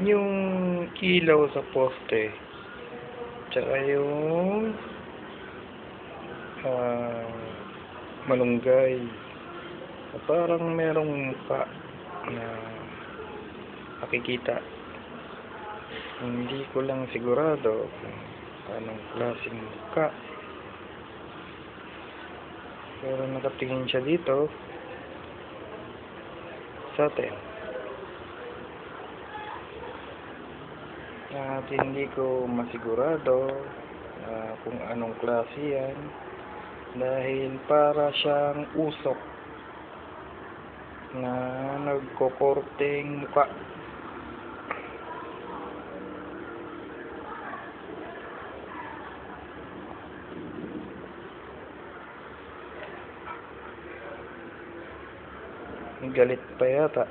yung ilaw sa poste, tsaka yung ah, malunggay. Parang merong mukha na nakikita. Hindi ko lang sigurado kung anong klaseng mukha. Pero nakatingin siya dito sa atin. At hindi ko masigurado kung anong klase yan dahil para siyang usok na nagkokorteng mukha. Galit pa yata.